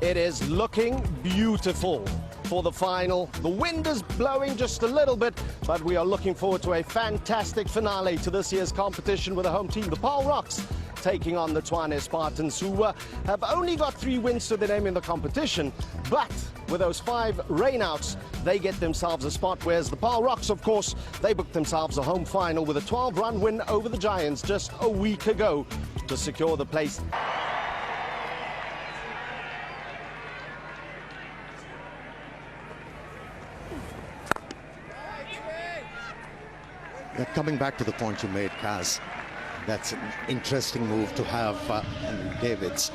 It is looking beautiful for the final. The wind is blowing just a little bit, but we are looking forward to a fantastic finale to this year's competition with the home team, the Paarl Rocks, taking on the Tshwane Spartans, who have only got 3 wins to their name in the competition, but with those 5 rainouts, they get themselves a spot, whereas the Paarl Rocks, of course, they booked themselves a home final with a 12-run win over the Giants just a week ago to secure the place. Coming back to the point you made, Kaz, that's an interesting move to have Davids.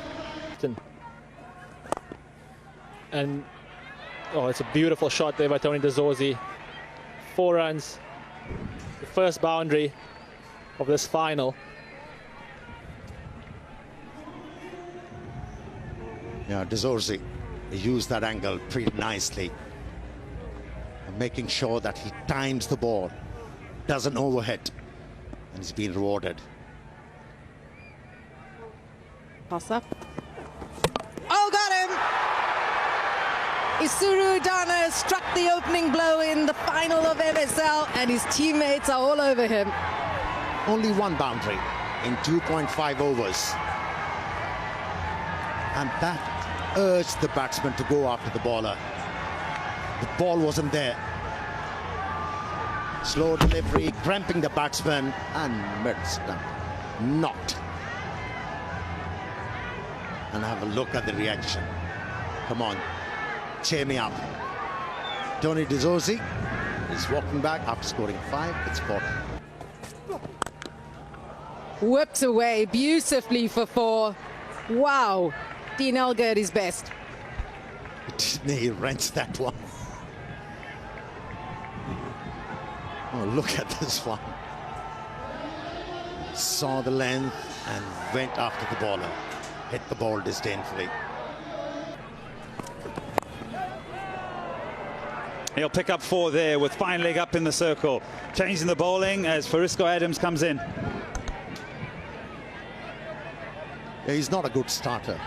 And it's a beautiful shot there by Tony Dezorzi. 4 runs, the first boundary of this final. Yeah, Dezorzi used that angle pretty nicely, making sure that he times the ball, doesn't overhit, and he's been rewarded. Pass up. Oh, got him! Isuru Dana struck the opening blow in the final of MSL, and his teammates are all over him. Only 1 boundary in 2.5 overs. And that urged the batsman to go after the bowler. The ball wasn't there. Slow delivery, cramping the batsman, and missed them. Knocked. And have a look at the reaction. Come on, cheer me up. Tony Dezorzi is walking back after scoring 5. It's 4. Whipped away beautifully for 4. Wow, Dean Elgar at his best. He rents that one. Oh, look at this one. Saw the length and went after the bowler. Hit the ball disdainfully. He'll pick up 4 there with fine leg up in the circle. Changing the bowling as Farisco Adams comes in. Yeah, he's not a good starter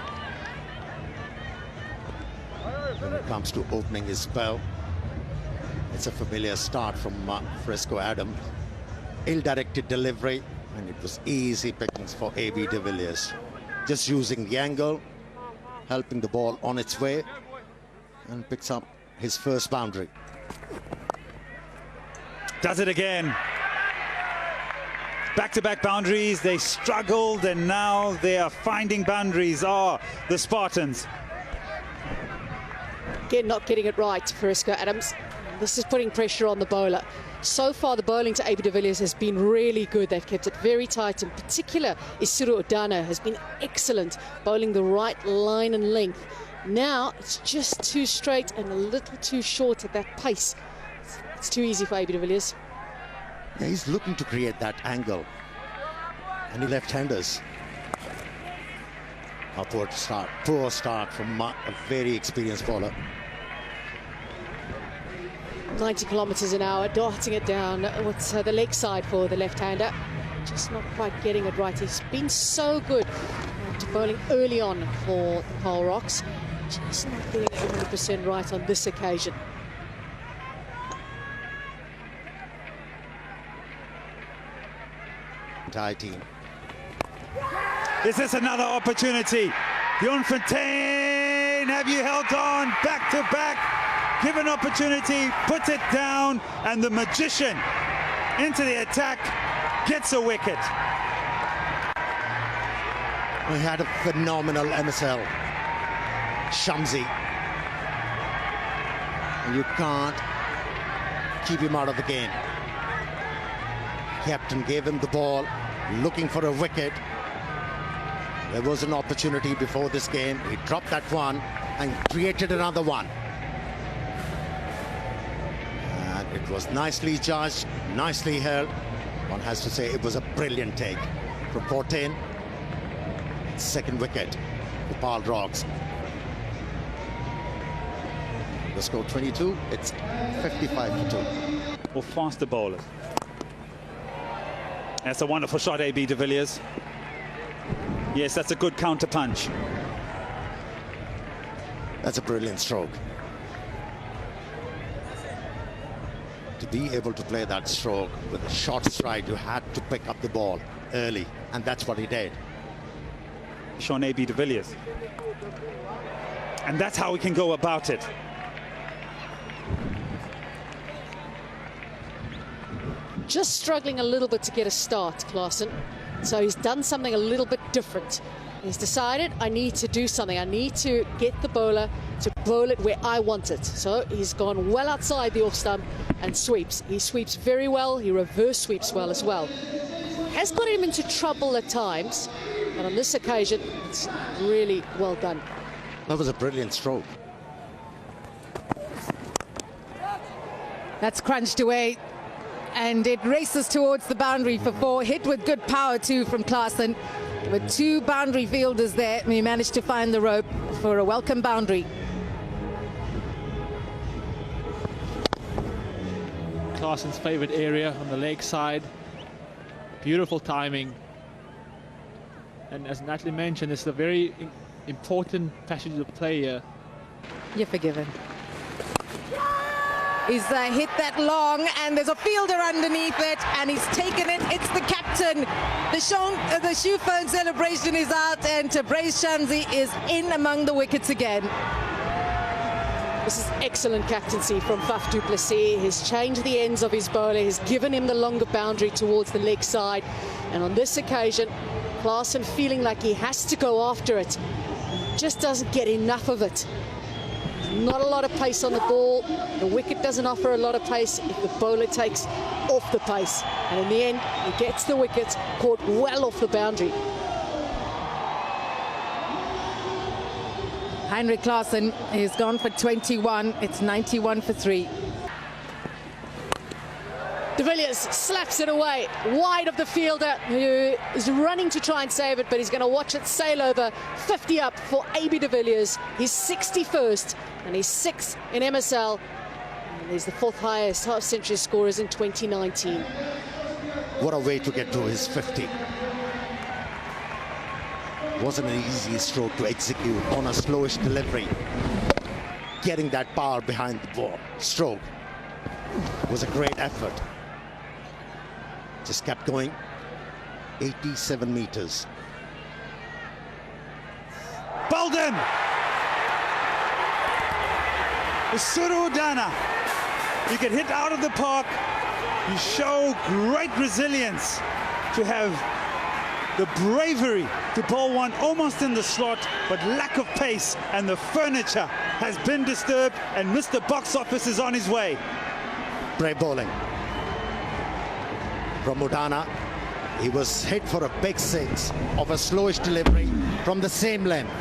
when it comes to opening his spell. It's a familiar start from Farisco Adams. Ill-directed delivery, and it was easy pickings for A.B. de Villiers. Just using the angle, helping the ball on its way, and picks up his first boundary. Does it again. Back-to-back boundaries. They struggled, and now they are finding boundaries. The Spartans. Again, not getting it right, Farisco Adams. This is putting pressure on the bowler. So far, the bowling to A.B. de Villiers has been really good. They've kept it very tight. In particular, Isuru Dana has been excellent, bowling the right line and length. Now, it's just too straight and a little too short at that pace. It's too easy for A.B. de Villiers. Yeah, he's looking to create that angle. Any left-handers? A poor start from a very experienced bowler. 90 kilometers an hour, darting it down. What's the leg side for the left-hander? Just not quite getting it right. He's been so good to bowling early on for the Paarl Rocks. Just not getting it 100% right on this occasion. Entire team. Is this another opportunity? Fontaine, have you held on back to back? Given opportunity, puts it down, and the magician into the attack gets a wicket. We had a phenomenal MSL. Shamsi. You can't keep him out of the game. Captain gave him the ball, looking for a wicket. There was an opportunity before this game. He dropped that one and created another one. And it was nicely judged, nicely held. One has to say it was a brilliant take from 14. Second wicket for Paarl Rocks. The score 22, it's 55-2. Or faster bowlers. That's a wonderful shot, A.B. de Villiers. Yes, that's a good counter punch. That's a brilliant stroke. To be able to play that stroke with a short stride, you had to pick up the ball early, and that's what he did. Tshwane de Villiers. And that's how we can go about it. Just struggling a little bit to get a start, Klaasen. So he's done something a little bit different. He's decided, I need to do something. I need to get the bowler to bowl it where I want it. So he's gone well outside the off stump and sweeps. He sweeps very well. He reverse sweeps well as well. Has got him into trouble at times, but on this occasion, it's really well done. That was a brilliant stroke. That's crunched away, and it races towards the boundary for 4. Hit with good power too from Klaasen. With 2 boundary fielders there, we managed to find the rope for a welcome boundary. Klaasen's favorite area on the leg side. Beautiful timing. And as Natalie mentioned, it's a very important passage of play here. You're forgiven. He's hit that long, and there's a fielder underneath it, and he's taken it. It's the captain. The shoe phone celebration is out, and Brace Shanzi is in among the wickets again. This is excellent captaincy from Faf du Plessis. He's changed the ends of his bowler. He's given him the longer boundary towards the leg side. And on this occasion, Klaasen feeling like he has to go after it. Just doesn't get enough of it. Not a lot of pace on the ball. The wicket doesn't offer a lot of pace if the bowler takes off the pace. And in the end, he gets the wicket, caught well off the boundary. Heinrich Klaasen is gone for 21. It's 91 for 3. De Villiers slaps it away, wide of the fielder, who is running to try and save it, but he's going to watch it sail over. 50 up for AB de Villiers. He's 61st, and he's 6th in MSL. And he's the 4th highest half-century scorers in 2019. What a way to get to his 50. Wasn't an easy stroke to execute on a slowish delivery. Getting that power behind the ball stroke was a great effort. Just kept going. 87 meters. Bowled him! Suru Udana. You get hit out of the park. You show great resilience to have the bravery to bowl one almost in the slot, but lack of pace, and the furniture has been disturbed, and Mr. Box Office is on his way. Brave bowling from Udana. He was hit for a big 6 of a slowish delivery from the same length.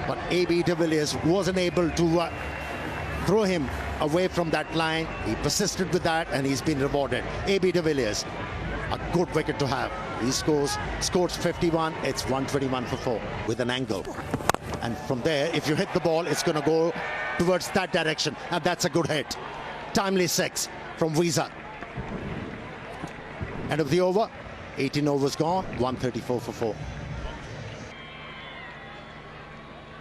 But AB de Villiers wasn't able to throw him away from that line. He persisted with that, and he's been rewarded. AB de Villiers, a good wicket to have. He scores 51. It's 121 for 4 with an angle. And from there, if you hit the ball, it's going to go towards that direction, and that's a good hit. Timely 6 from Visa. End of the over. 18 overs gone. 134 for 4.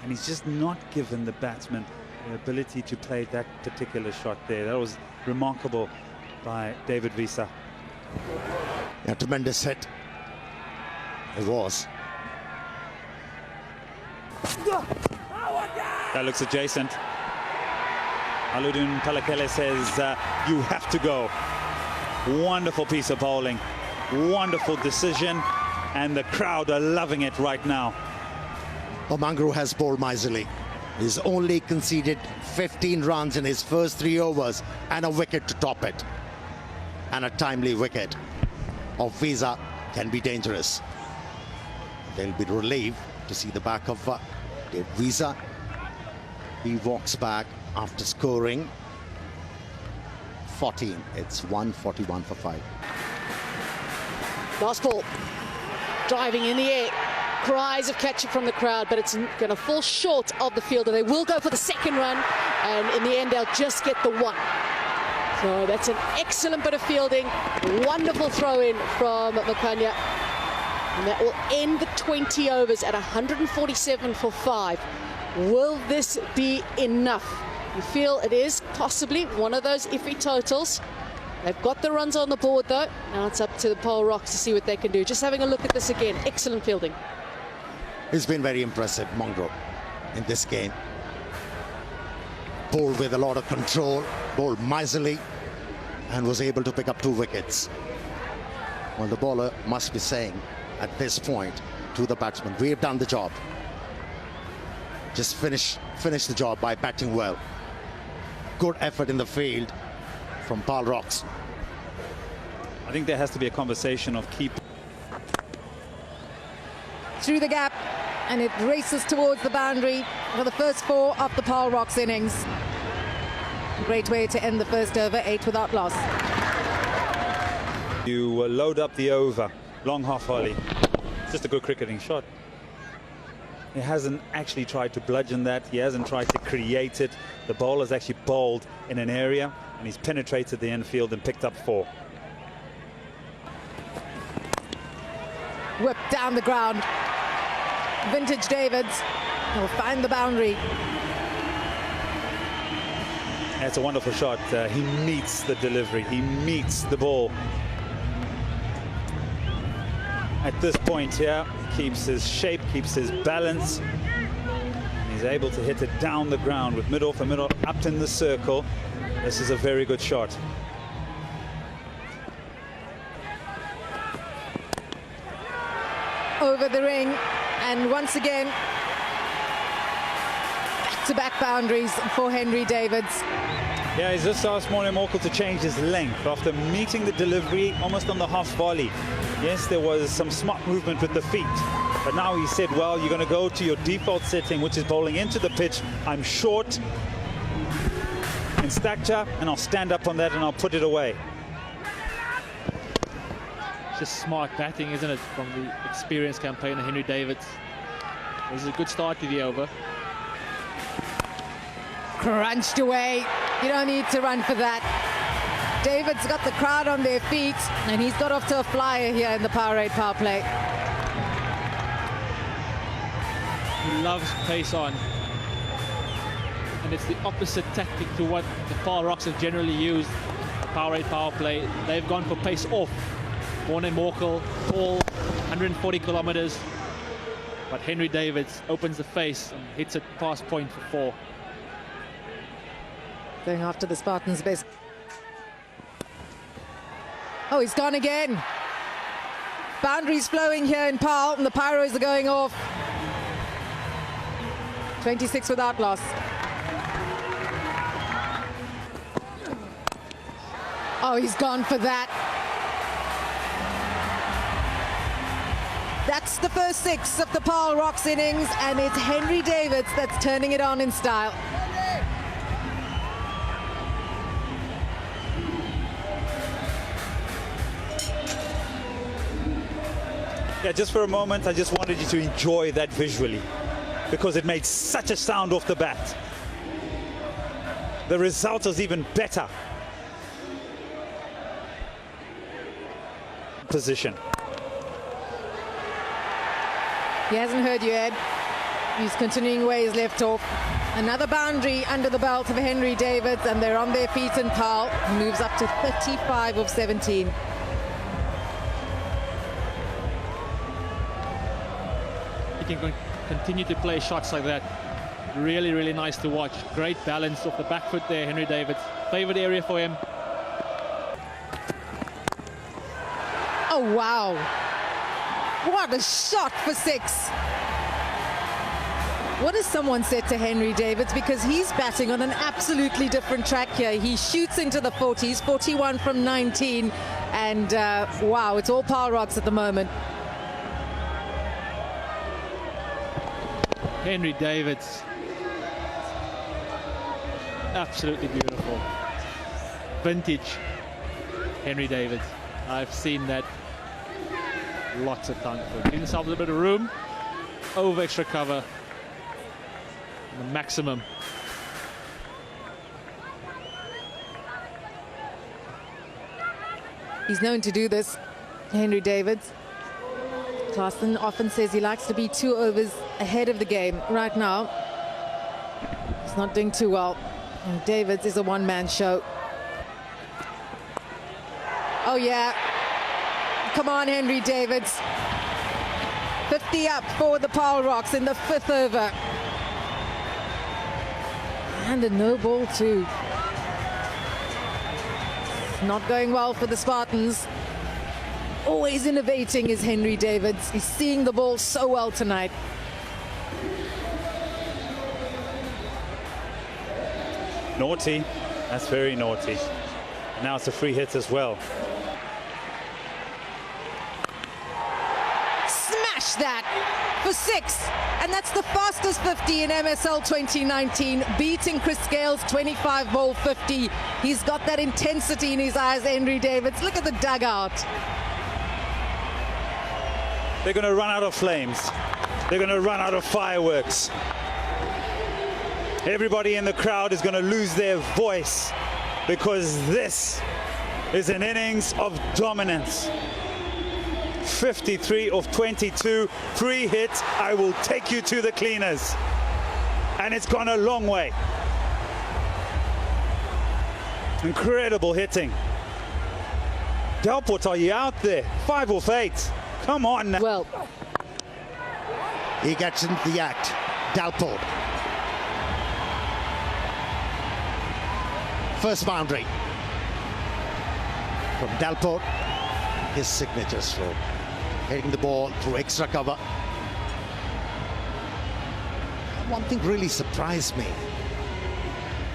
And he's just not given the batsman the ability to play that particular shot there. That was remarkable by David Visa. A tremendous hit. It was. That looks adjacent. Aludin Palakele says, you have to go. Wonderful piece of bowling. Wonderful decision. And the crowd are loving it right now. Omangru has bowled miserly. He's only conceded 15 runs in his first 3 overs and a wicket to top it. And a timely wicket of Visa can be dangerous. They'll be relieved to see the back of Visa. He walks back after scoring 14. It's 141 for 5. Last ball, driving in the air. Cries of catch-up from the crowd, but it's going to fall short of the fielder. They will go for the second run, and in the end, they'll just get the 1. So that's an excellent bit of fielding. Wonderful throw-in from Makanya. And that will end the 20 overs at 147 for 5. Will this be enough? You feel it is possibly one of those iffy totals. They've got the runs on the board though. Now it's up to the Paarl Rocks to see what they can do. Just having a look at this again. Excellent fielding. He's been very impressive, Mongrel, in this game. Bowled with a lot of control, bowled miserly, and was able to pick up 2 wickets. Well, the bowler must be saying at this point to the batsman, we've done the job. Just finish the job by batting well. Good effort in the field from Paarl Rocks. I think there has to be a conversation of keep. Through the gap, and it races towards the boundary for the first 4 of the Paarl Rocks innings. Great way to end the first over, 8 without loss. You load up the over, long half volley. It's just a good cricketing shot. He hasn't actually tried to bludgeon that. He hasn't tried to create it. The bowler's actually bowled in an area, and he's penetrated the infield and picked up 4. Whipped down the ground. Vintage Davids will find the boundary. It's a wonderful shot. He meets the delivery. He meets the ball. At this point here, keeps his shape, keeps his balance. And he's able to hit it down the ground with mid-off and mid-off up in the circle. This is a very good shot. Over the ring, and once again, back-to-back boundaries for Henry Davids. Yeah, he's just asked Morne Morkel to change his length after meeting the delivery almost on the half volley. Yes, there was some smart movement with the feet, but now he said, well, you're going to go to your default setting, which is bowling into the pitch. I'm short in stature, and I'll stand up on that and I'll put it away. Just smart batting, isn't it, from the experienced campaigner Henry Davids. This is a good start to the over. Crunched away. You don't need to run for that. David's got the crowd on their feet, and he's got off to a flyer here in the Powerade power play. He loves pace on. And it's the opposite tactic to what the Paarl Rocks have generally used. Powerade power play. They've gone for pace off. Morne Morkel, Paarl, 140 kilometers. But Henry Davids opens the face and hits it past point for 4. Going after the Spartans' best. Oh, he's gone again. Boundaries flowing here in Paarl, and the Pyros are going off. 26 without loss. Oh, he's gone for that. That's the first 6 of the Paarl Rocks innings, and it's Henry Davids that's turning it on in style. Yeah, just for a moment, I just wanted you to enjoy that visually, because it made such a sound off the bat. The result was even better. Position. He hasn't heard you, Ed. He's continuing where he's left off. Another boundary under the belt of Henry Davids, and they're on their feet, and Paarl moves up to 35 of 17. He can continue to play shots like that. Really, really nice to watch. Great balance off the back foot there, Henry Davids. Favorite area for him. Oh, wow. What a shot for 6. What has someone said to Henry Davids? Because he's batting on an absolutely different track here. He shoots into the 40s, 41 from 19. And wow, it's all Paarl Rocks at the moment. Henry Davids. Absolutely beautiful. Vintage Henry Davids. I've seen that lots of times. Give himself a little bit of room. Over extra cover. The maximum. He's known to do this, Henry Davids. Clarkson often says he likes to be 2 overs ahead of the game. Right now, not doing too well. And Davids is a one-man show. Oh, yeah. Come on, Henry Davids. 50 up for the Paarl Rocks in the 5th over. And a no ball, too. Not going well for the Spartans. Always innovating is Henry Davids. He's seeing the ball so well tonight. Naughty. That's very naughty. Now it's a free hit as well. Smash that for 6. And that's the fastest 50 in MSL 2019, beating Chris Gale's 25-ball 50. He's got that intensity in his eyes, Henry Davids. Look at the dugout. They're going to run out of flames. They're going to run out of fireworks. Everybody in the crowd is going to lose their voice because this is an innings of dominance. 53 of 22, 3 hits. I will take you to the cleaners. And it's gone a long way. Incredible hitting. Delport, are you out there? 5 of 8. Come on now. Well, He gets into the act. Delport. First boundary. From Delport, his signature stroke. Hitting the ball through extra cover. One thing really surprised me.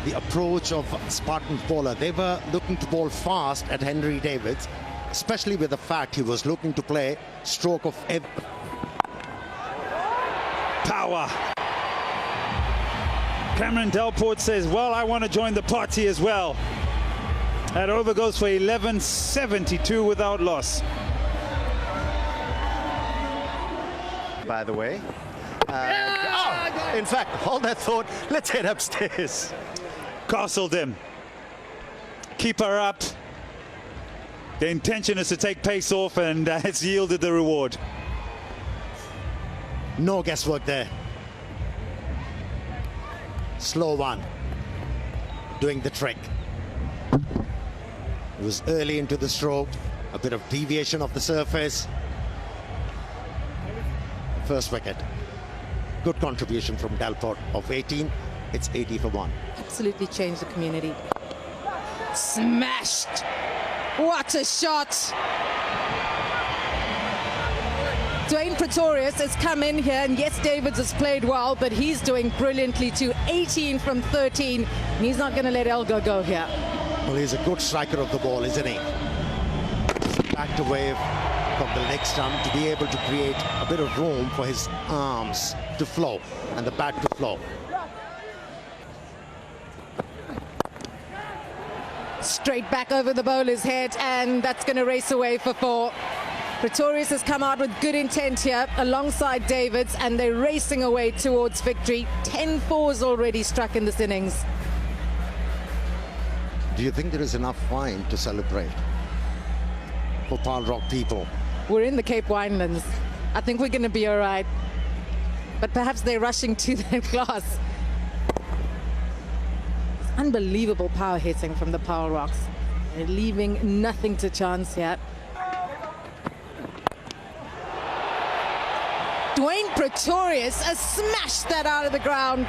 The approach of Spartan bowler. They were looking to bowl fast at Henry Davids, especially with the fact he was looking to play stroke of Power. Cameron Delport says, well, I want to join the party as well. That over goes for 11.72 without loss. By the way. In fact, hold that thought. Let's head upstairs. Castled him. Keep her up. The intention is to take pace off, and it's yielded the reward. No guesswork there. Slow one. Doing the trick. It was early into the stroke. A bit of deviation of the surface. First wicket. Good contribution from Delport. Of 18, it's 80 for 1. Absolutely changed the community. Smashed. What a shot. Tshwane Pretorius has come in here, and yes, Davids has played well, but he's doing brilliantly too. 18 from 13, and he's not going to let Elgo go here. Well, he's a good striker of the ball, isn't he? Backed away from the leg stump to be able to create a bit of room for his arms to flow and the bat to flow. Straight back over the bowler's head, and that's going to race away for 4. Pretorius has come out with good intent here alongside Davids, and they're racing away towards victory. 10 fours already struck in this innings. Do you think there is enough wine to celebrate for Paarl Rock people? We're in the Cape Winelands. I think we're going to be all right. But perhaps they're rushing to their glass. Unbelievable power hitting from the Paarl Rocks. They're leaving nothing to chance yet. Tshwane Pretorius has smashed that out of the ground.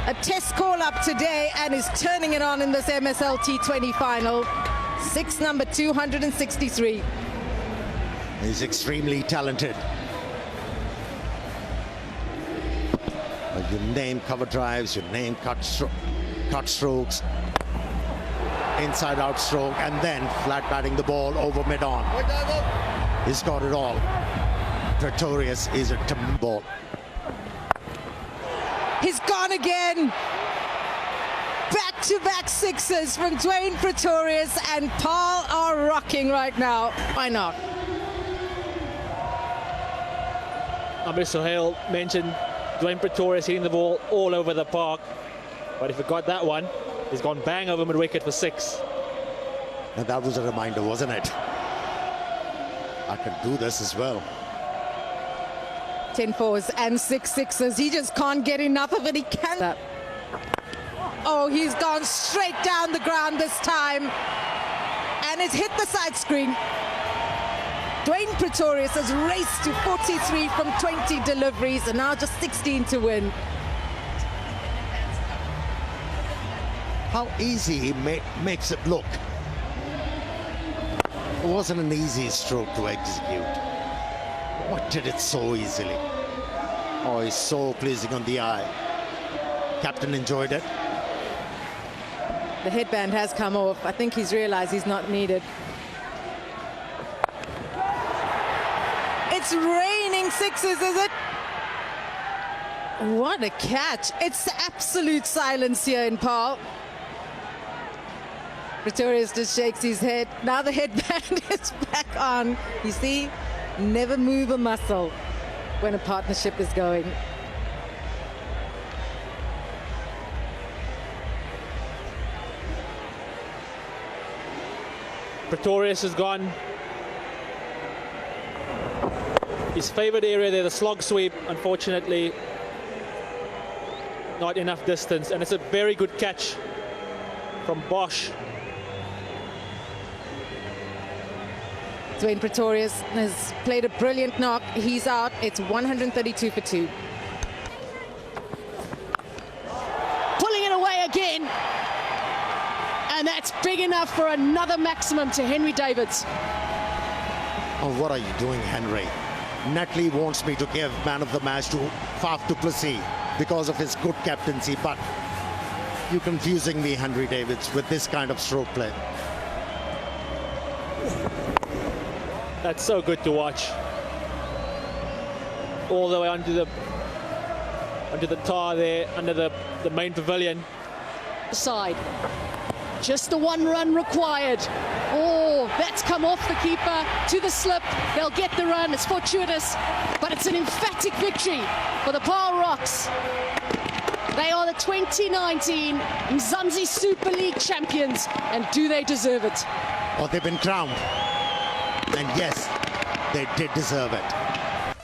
A test call up today, and is turning it on in this MSL T20 final. 6 number 263. He's extremely talented. You name cover drives, you name cut strokes, inside out stroke, and then flat batting the ball over mid-on. He's got it all. Pretorius is a ball. He's gone again. Back-to-back sixes from Tshwane Pretorius, and Paarl are rocking right now. Why not? Mr. Hale mentioned Tshwane Pretorius hitting the ball all over the park. But if he got that one, he's gone bang over mid-wicket for 6. And that was a reminder, wasn't it? I can do this as well. 10 fours and 6 sixes. He just can't get enough of it. He can't. Oh, he's gone straight down the ground this time. And it's hit the side screen. Dwayne Pretorius has raced to 43 from 20 deliveries and now just 16 to win. How easy he makes it look. It wasn't an easy stroke to execute. What did it so easily? Oh, it's so pleasing on the eye. Captain enjoyed it. The headband has come off. I think he's realized he's not needed. It's raining sixes, is it? What a catch. It's absolute silence here in Paarl. Pretorius just shakes his head. Now the headband is back on. You see, never move a muscle when a partnership is going. Pretorius has gone. His favorite area there, the slog sweep, unfortunately not enough distance, and it's a very good catch from Bosch. Dwayne Pretorius has played a brilliant knock. He's out. It's 132 for 2. Pulling it away again. And that's big enough for another maximum to Henry Davids. Oh, what are you doing, Henry? Nutley wants me to give man of the match to Faf du Plessis because of his good captaincy, but you're confusing me, Henry Davids, with this kind of stroke play. That's so good to watch. All the way onto the tar there, under the main pavilion. Side. Just the one run required. Oh, that's come off the keeper to the slip. They'll get the run. It's fortuitous, but it's an emphatic victory for the Paarl Rocks. They are the 2019 Mzansi Super League champions, and do they deserve it? Oh, they've been crowned. And yes, they did deserve it.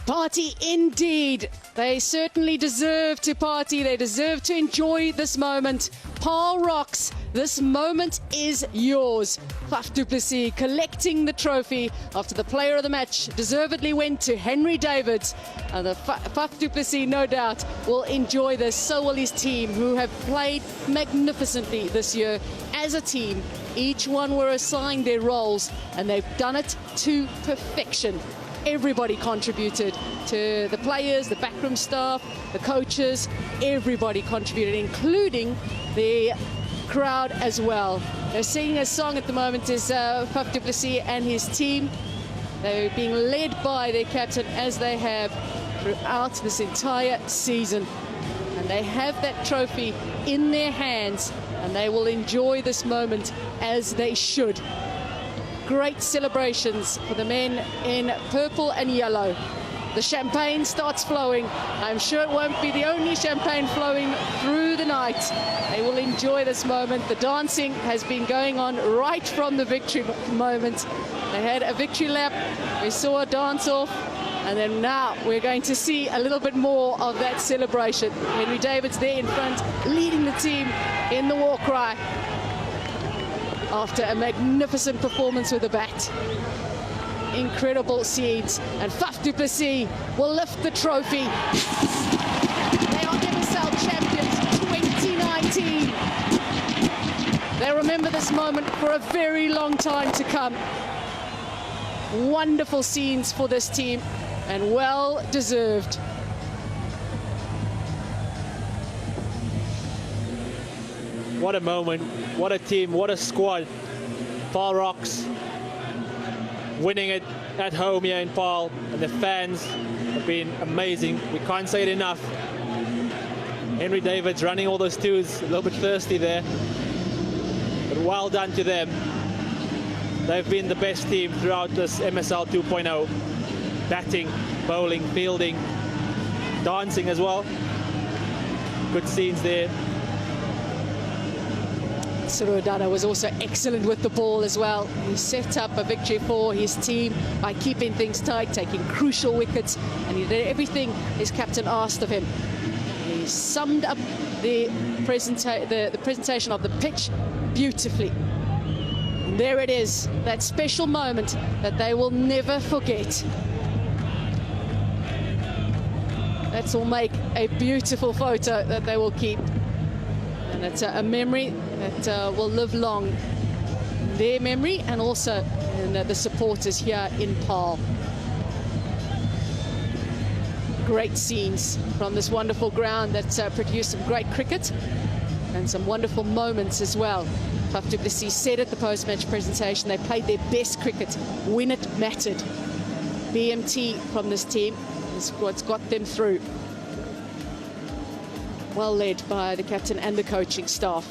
Party indeed. They certainly deserve to party. They deserve to enjoy this moment. Paarl Rocks, this moment is yours. Faf du Plessis collecting the trophy after the player of the match deservedly went to Henry Davids. And the Faf du Plessis, no doubt, will enjoy this. So will his team, who have played magnificently this year as a team. Each one were assigned their roles, and they've done it to perfection. Everybody contributed, to the players, the backroom staff, the coaches. Everybody contributed, including the crowd as well. They're singing a song at the moment, is Faf du Plessis and his team. They're being led by their captain, as they have throughout this entire season. And they have that trophy in their hands, and they will enjoy this moment as they should. Great celebrations for the men in purple and yellow. The champagne starts flowing. I'm sure it won't be the only champagne flowing through the night. They will enjoy this moment. The dancing has been going on right from the victory moment. They had a victory lap. We saw a dance-off. And then now we're going to see a little bit more of that celebration. Henry Davids there in front, leading the team in the war cry after a magnificent performance with the bat. Incredible scenes, and Faf du Plessis will lift the trophy. They are MSL champions 2019. They remember this moment for a very long time to come. Wonderful scenes for this team, and well deserved. What a moment, what a team, what a squad. Paarl Rocks winning it at home here in Paarl, and the fans have been amazing. We can't say it enough. Henry Davids running all those twos, a little bit thirsty there, but well done to them. They've been the best team throughout this MSL 2.0. Batting, bowling, fielding, dancing as well. Good scenes there. Spartans. Dana was also excellent with the ball as well. He set up a victory for his team by keeping things tight, taking crucial wickets, and he did everything his captain asked of him. He summed up the presentation of the pitch beautifully. And there it is, that special moment that they will never forget. That will make a beautiful photo that they will keep. And it's a memory that will live long. Their memory and also in the supporters here in Paarl. Great scenes from this wonderful ground that produced some great cricket and some wonderful moments as well. Faf du Plessis said at the post-match presentation they played their best cricket when it mattered. BMT from this team is what's got them through. Well led by the captain and the coaching staff.